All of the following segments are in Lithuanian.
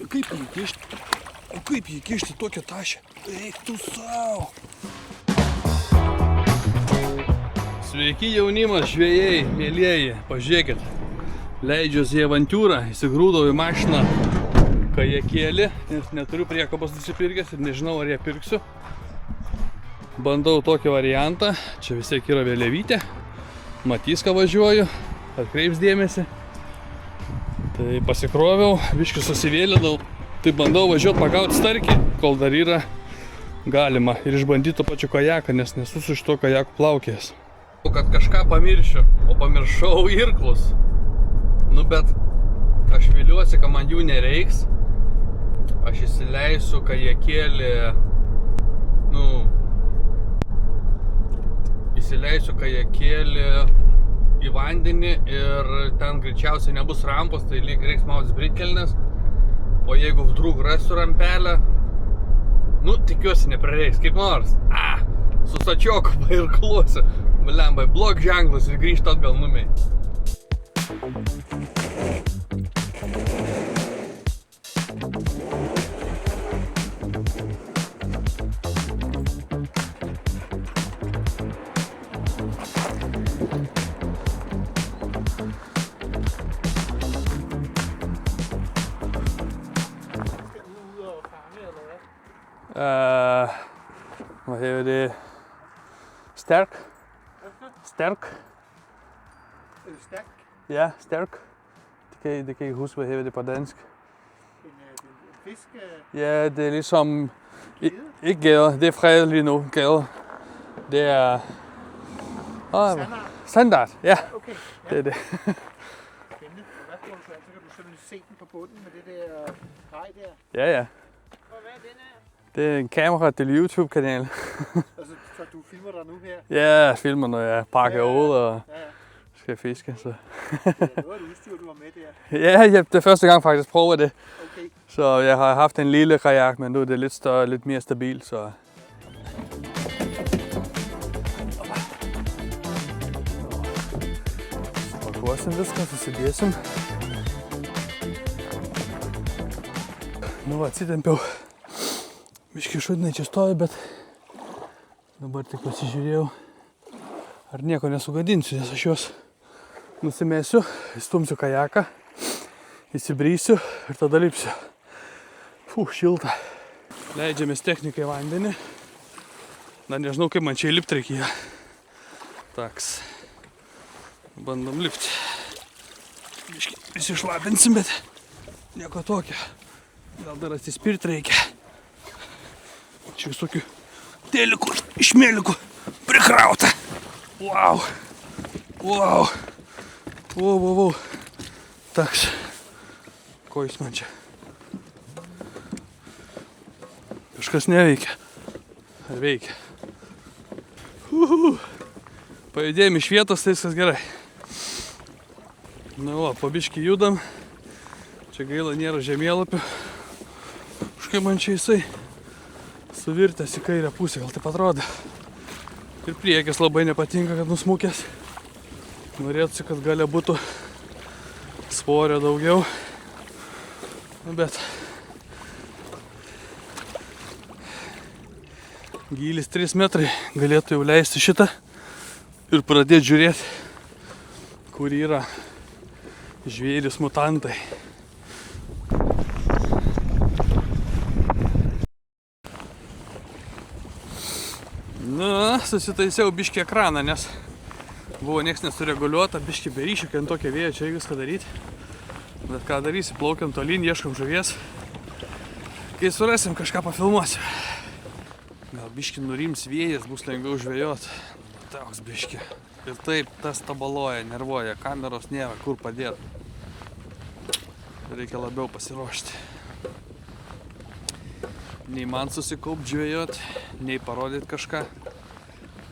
Kaip jį kišti? O kaip jį kišti tokią tašę? Eik tu savo. Sveiki jaunimas, žvejai, mėlieji, pažiūrėkit. Leidžiuosi į avantūrą, įsigrūdau į mašiną kajakėlį, nes neturiu priekabos nusipirkęs ir nežinau, ar ją pirksiu. Bandau tokį variantą, čia vis tiek yra vėliavytė, matys, ką važiuoju, atkreips dėmesį. Tai pasikroviau, biškį susivėlinau, tai bandau važiuoti pagauti starkį, kol dar yra galima ir išbandyti to pačiu kajaką, nes nesu su šito kajaku plaukėjęs. Kad kažką pamiršiu, o pamiršau irklus. Nu bet aš viliuosi, kad man jų nereiks. Aš įsileisiu kajakėlį, į vandenį ir ten greičiausiai nebus rampos, tai lyg reiks mautis britkelnes. O jeigu vdrug rasiu rampelę, tikiuosi neprireiks, kaip nors. Su stačioku pairkluosiu. Blembai, blok ženklus ir grįžt atgal numiai. Hvad hedder det? Stærk. Stærk. Stærk? Ja, stærk. Det kan I huske, hvad hedder det på dansk. En fisk? Ja, det er ligesom... Ikke gæder, det er fredet lige nu. Gæder. Det er... Sandart, ja. Okay, ja. Det er det. Spændende. Hvad får du så? Så kan du simpelthen se den på bunden med det der hej der. Ja. Og hvad er den her? Det er en kamera til YouTube-kanal. Så du filmer dig nu her? Ja, jeg filmer, når jeg pakker ud og skal fiske. Så. Det er noget af det udstyr, du har med der. Ja, det er første gang faktisk prøver det. Okay. Så jeg har haft en lille kajak, men nu er det lidt større, lidt mere stabil. Så. Pakuosim viską, susidėsim. Atsitempiau. Biškį šudinai čia stovi, bet dabar tik pasižiūrėjau, ar nieko nesugadinsiu, nes aš juos nusimesiu, įstumsiu kajaką, įsibrysiu ir tada lipsiu. Šilta. Leidžiamės technikai vandenį. Dar nežinau, kaip man čia įlipti reikėjo. Taks. Bandom lipti. Biškį įsišlapinsim, bet nieko tokio. Gal dar atsispirti reikia. Čia visokių telikų, išmėlikų prikrauta. Wow. Taks. Ko jis man čia? Kažkas neveikia. Ar veikia? Pajudėjom iš vietos, tai viskas gerai. Po biškį judam. Čia gaila nėra žemėlapių. Kažkaip man čia jisai suvirtęs į kairę pusę, gal taip atrodo. Ir priekis labai nepatinka, kad nusmukęs. Norėtųsi, kad galia būtų svorio daugiau. Bet gylis 3 metrai, galėtų jau leisti šitą ir pradėti žiūrėti, kur yra žvėrys mutantai. Susitaisiau biškį ekraną, nes buvo nieks nesureguliuota, biškį be ryšių, kai ant tokio vėjo čia viską daryti. Bet ką darysi, plaukiam tolyn, ieškam žuvies. Kai surasim, kažką pafilmuosiu. Gal biškį nurims vėjas, bus lengviau žvejot. Toks biškį. Ir taip tas tabaloja, nervuoja, kameros nėra, kur padėti. Reikia labiau pasiruošti. Nei man susikaupt žvejot, nei parodyti kažką.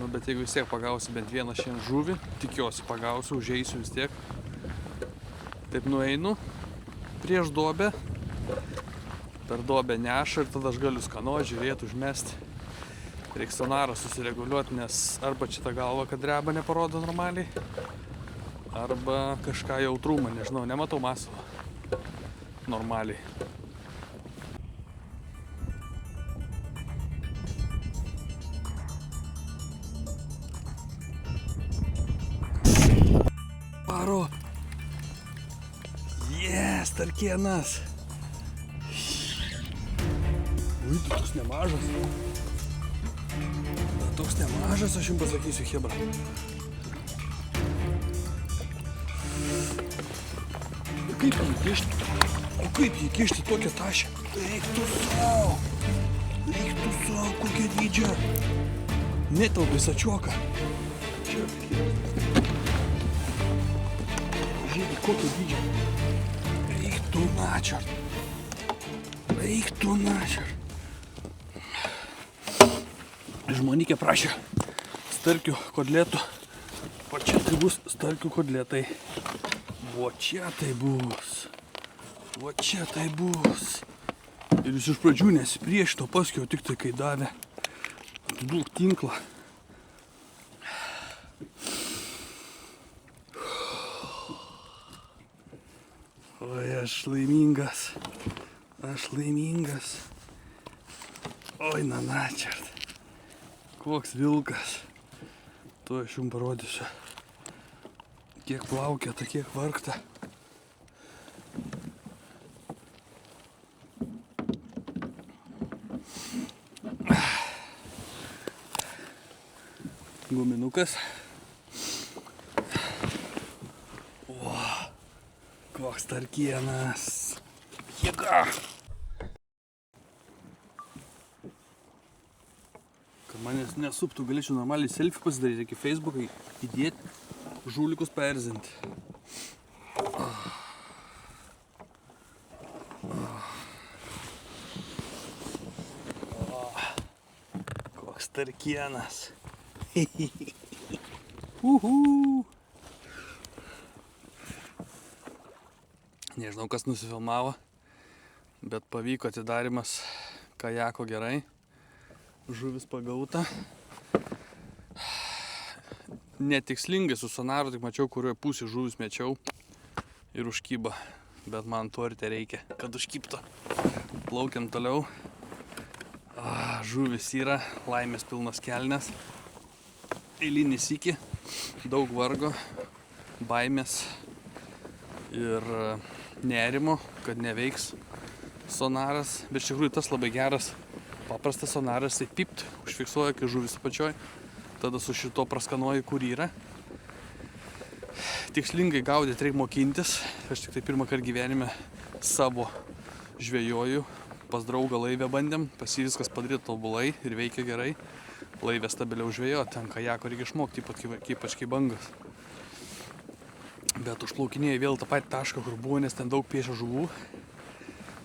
Bet jeigu vis tiek pagausiu bent vieną šiandien žuvį, tikiuosi pagausiu, užeisiu vis tiek. Taip nueinu prieš duobę, per duobę neša ir tada aš galiu skanuoti, žiūrėti, užmesti. Reikia sonarą susireguliuoti, nes arba čia ta galva, kad dreba neparodo normaliai, arba kažką jautrumą, nežinau, nematau masalo normaliai. varo. Starkienas. Ui, toks nemažas. Toks nemažas, aš jums pasakysiu, chebra. Kaip jį kišti? O kaip jį kišti tokią tašę? Eik tu savo, kokia dydžia. Netelpai sačioką. Čia, žiūrėk, kokia dydžia. Eik tu načer. Žmonykė prašė starkių kodletų. O čia tai bus starkių kodletai. O čia tai bus. Ir jis iš pradžių nesipriešino, paskiau tik tai kai davė atidulk tinklą. Oi, aš laimingas. Oi, načert. Koks vilkas. Tuo aš jums parodysiu. Kiek plaukiata, kiek vargta. Guminukas. O, koks starkienas. Jėga. Kad manęs nesuptų, galėčiau normaliai selfie pasidaryti, iki Facebooką įdėti, žulikus paerzinti. Koks starkienas. Nežinau, kas nusifilmavo, bet pavyko atidarimas kajako gerai. Žuvis pagauta. Netikslingai su sonaru, tik mačiau, kurioje pusė žuvis mečiau ir užkyba. Bet man to ir te reikia, kad užkybtų. Plaukiam toliau. Žuvis yra, laimės pilnos kelnes. Eilinį sykį, daug vargo, baimės ir nerimo, kad neveiks sonaras. Bet iš tikrųjų tas labai geras. Paprastas sonaras, tai pipt, užfiksuoja, kai žuvis apačioj, tada su šito praskanuoju, kur yra. Tikslingai gaudyti reikia mokintis. Aš tik tai pirmą kartą gyvenime savo žvejoju. Pas draugą laivę bandėm, pas jį viskas padaryta tobulai ir veikia gerai. Laivę stabiliau žvejo, ten kajako reikia išmokti, ypač kai bangas. Bet užplaukinėjau vėl tą patį tašką, kur buvo, nes ten daug piešia žuvų.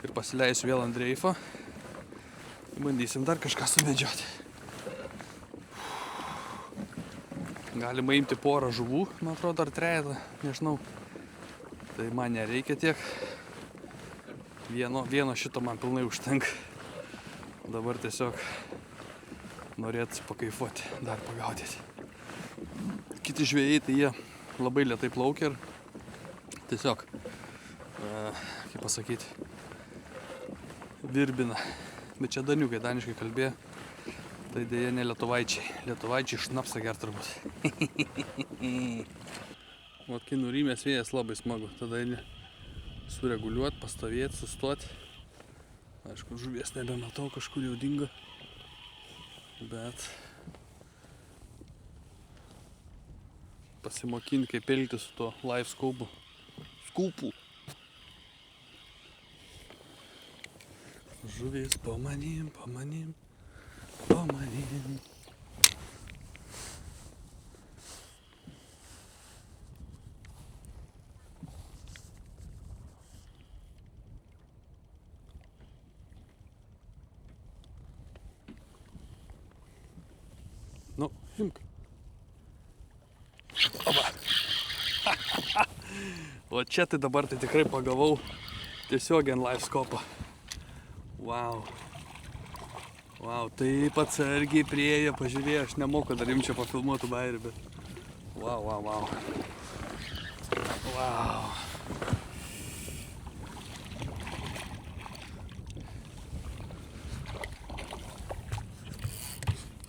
Ir pasileisiu vėl ant dreifo. Bandysim dar kažką sumedžioti. Galima imti porą žuvų, man atrodo, ar trejetą, nežinau. Tai man nereikia tiek. Vieno šito man pilnai užtenka. Dabar tiesiog norėtų pakaifuoti, dar pagaudyti. Kiti žvejai, tai jie labai lėtai plaukia ir tiesiog, kaip pasakyti, virbina. Bet čia daniukai, daniškai kalbėjo, tai dėja ne lietuvaičiai. Lietuvaičiai šnapsą gert turbūt. Vat kai nurimęs vėjas labai smagu, tada eini sureguliuoti, pastovėti, sustoti. Aišku, žuvies nebematau, kažkur jau dingo. Bet pasimokinti, kaip elgtis su tuo live skaupu. Žuvis po manim. Nu, imk. Oba. O čia tai dabar tai tikrai pagavau tiesiog ant live skopą. Wow, taip atsargiai priejo, pažiūrėjo, aš nemoku dar jums čia pafilmuotų bairį, bet wow.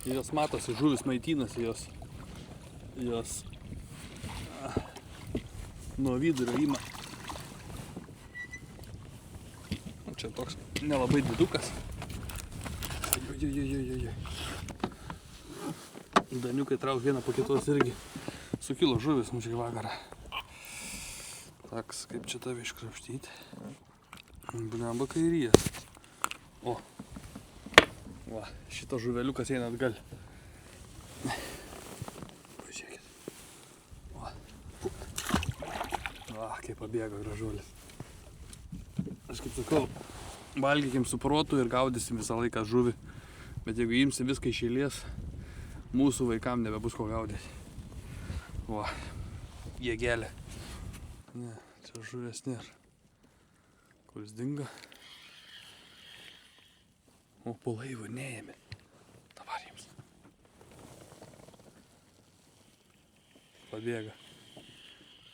Jos matosi, žuvis maitinasi, jos nuo vidurio ima. Čia toks nelabai didukas. Ojojojojojoj. Daniukai trauk vieną po kitos irgi. Sukilo žuvis mums į vakarą. Taks, kaip čia tave iškrapštyti. Blemba kairijas. O. Va, šito žuveliukas eina atgal. Pažiūrėkit. Va. Va, kaip pabėga gražuolis. Aš kaip sakau, valgykim su protu ir gaudysim visą laiką žuvį. Bet jeigu imsim viską iš eilės, mūsų vaikam nebebus ko gaudyti. Va, jėgelė. Ne, čia žuvės nėra. Kuris dingo? O po laivu neėmė. Dabar jums. Pabėga.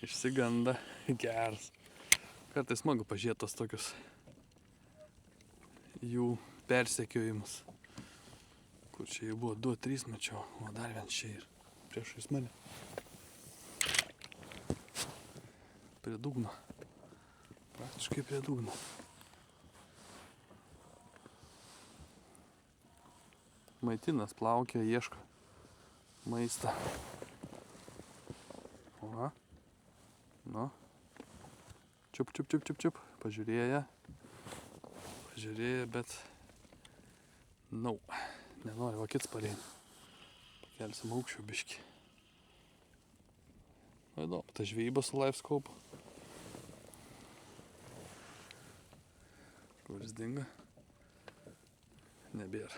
Išsiganda. Geras. Kartais smagu pažiūrėti tos tokius jų persekiojimus. Kur čia jau buvo 2-3 mačiau. O dar vienas čia ir priešais mane. Prie dugno. Praktiškai prie dugno. Maitinas plaukia, ieško maistą. O, nu. Čiup, čiup, čiup, čiup, čiup. Pažiūrėję. Pažiūrėję, bet... Nau. Nenori vakits pareina. Pakelsim aukščiau biškį. Nu, įdomu, ta žvejyba su live scope. Kuris dinga? Nebėra.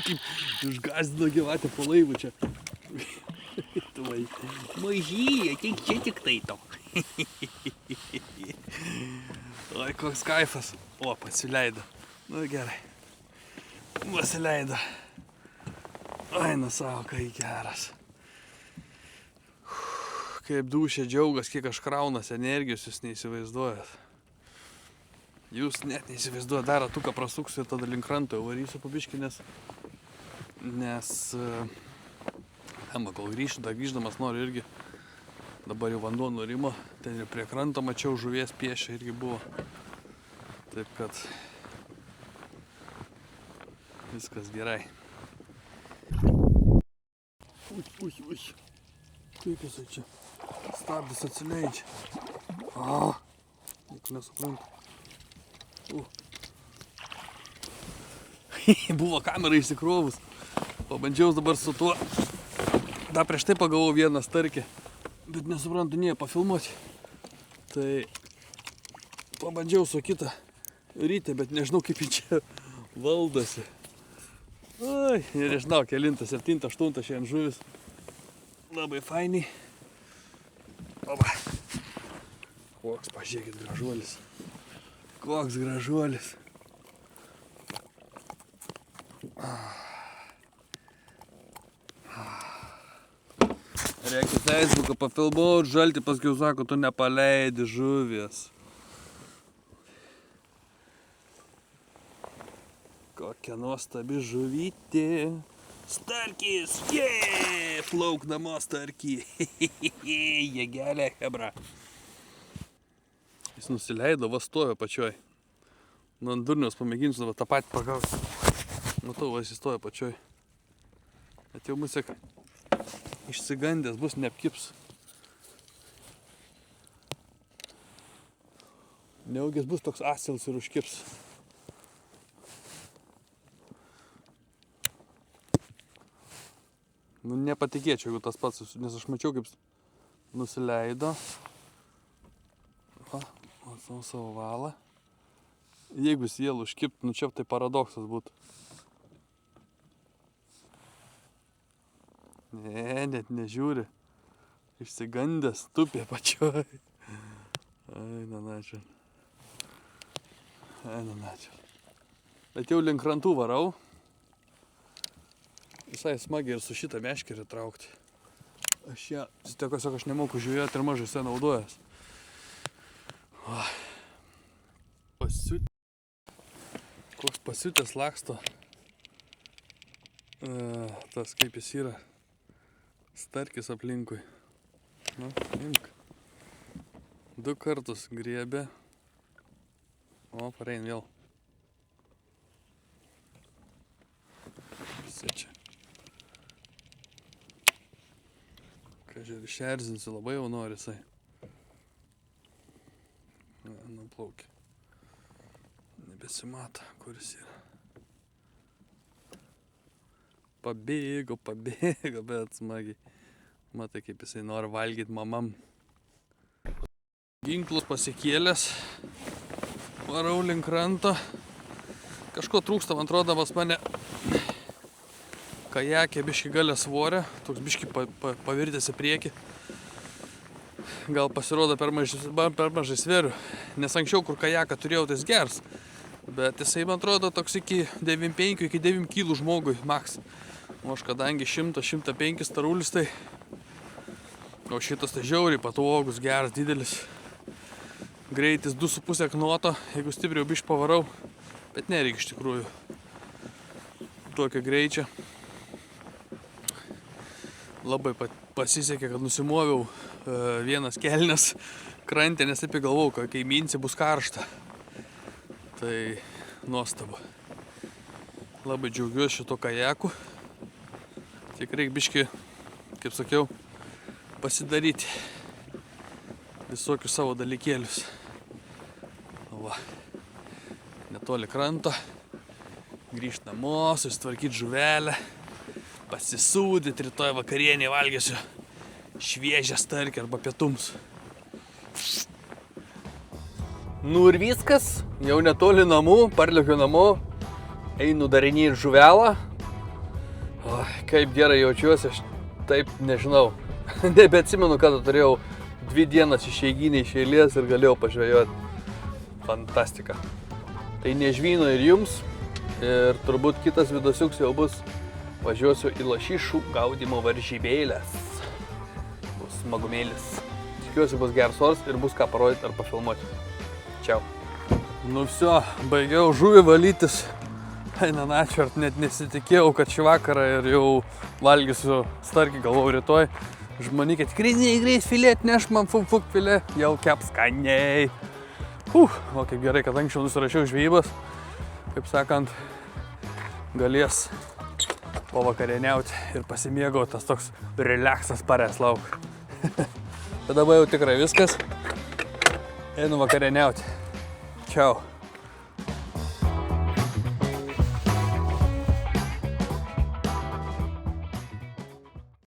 Kaip išgazdino gyvatę po laivu čia. Mažyje, tik tai to. Oi, koks kaifas. O, pasileido. Nu gerai. Pasileido. Ai, nu savo, kai geras. Kaip dūšė džiaugas, kiek aš kraunas energijos, jūs neįsivaizduojat. Jūs net neįsivaizduojat, dar ratuką prasuksiu ir tada link kranto varysiu pabiškį, nes kol grįžtu, dar grįždamas noriu irgi, dabar jau vanduo nurimo, ten ir prie kranto mačiau žuvies piešia irgi buvo, taip kad viskas gerai. Ui, kaip jisai čia, stabdis atsileidžia, nieko nesuprantu. Buvo kamera išsikrovus, pabandžiau dabar su tuo, dar prieš tai pagavau vieną starkį, bet nesuprantu nieko pafilmuoti, tai pabandžiau su kitą rytę, bet nežinau kaip jį čia valdosi. Oi, nežinau, kelintas, 7-8 šiandien žuvis, labai fainiai. Oba, koks, pažiūrėkit, gražuolis. Koks gražuolis. Reikia Facebooką pafilmuoti, žalti, paskui sako, tu nepaleidi žuvies. Kokia nuostabi žuvytė. Starkis, plauk namo starkį. Jėgelė, hebra. Jis nusileido, va stojo pačioj. Nu ant durniaus pamėginsiu, va tą patį pagausiu. Matau, va jis stojo pačioj. Bet jau musik išsigandęs bus, neapkips. Neaugės bus toks asilas ir užkips. Nu nepatikėčiau, jeigu tas pats, nes aš mačiau, kaip nusileido. Va, savo valą. Jeigu jis vėl užkipt, nu čia tai paradoksas būtų. Ne, net nežiūri. Išsigandęs, tupė pačioj. Ai, nanačiau. Bet jau link krantų varau. Visai smagiai ir su šitą meškerį traukti. Aš ją, tiesiog aš nemoku žvejoti ir mažai sen naudojęs. Koks pasiutęs laksto. Tas kaip jis yra. Starkis aplinkui. Nu, imk. 2 kartus griebė. O, parein vėl. Visi čia. Žiūrėk, išerzinsi, labai jau nori jisai. Nuplaukė. Nebesimata, kur jis yra. Pabėgo, bet smagiai. Matai, kaip jisai nori valgyti mamam. Ginklus pasikėlęs. Varau link kranto. Kažko trūksta, man atrodo, pas mane kajakė biški galę svorę, toks biški pavirtęs į priekį. Gal pasirodo per mažai sveriu, nes anksčiau, kur kajaką turėjau, tai jis gers. Bet jisai, man atrodo, toks iki 9,5 iki 9 kg žmogui maks. O aš kadangi 100-105 starulis, tai... O šitas tai žiauriai patogus, geras, didelis. Greitis 2,5 knoto, jeigu stipriau biški pavarau. Bet nereikia iš tikrųjų tokio greičio. Labai pasisekė, kad nusimoviau vienas kelnes krantę, nes taip galvojau, kad kai minsi bus karšta. Tai nuostabu. Labai džiaugiuosi šito kajaku. Tik reikia biški, kaip sakiau, pasidaryti visokius savo dalykėlius. Va. Netoli kranto. Grįžt namo, susitvarkyti žuvelę. Pasisūdyti, rytoj vakarienį valgysiu šviežią starkį arba pietums. Nu ir viskas, jau netoli namų, parlėkiu namo, einu darinėti žuvelą. Kaip gerai jaučiuosi, aš taip nežinau. Nebeatsimenu, kada turėjau 2 dienas išeiginį iš eilės ir galėjau pažvejoti. Fantastika. Tai nežvyno ir jums. Ir turbūt kitas vidosiuks jau bus. Važiuosiu į lašišų gaudymo varžybėlės. Bus smagumėlis. Tikiuosi bus geras oras ir bus ką parodyti ar pafilmuoti. Čiau. Nu viso, baigiau žuvį valytis. Eina načert, net nesitikėjau, kad šį vakarą ir jau valgysiu starkį, galvojau rytoj. Žmonį, kad tikrai neįgreit filė, atneš man fuk filė, jau kep skaniai. O kaip gerai, kad anksčiau nusirašiau žvejybas. Kaip sakant, galės pavakarieniauti ir pasimėgauti tas toks relaksas parės lauk. Bet dabar jau tikrai viskas. Einu vakarieniauti. Čiau.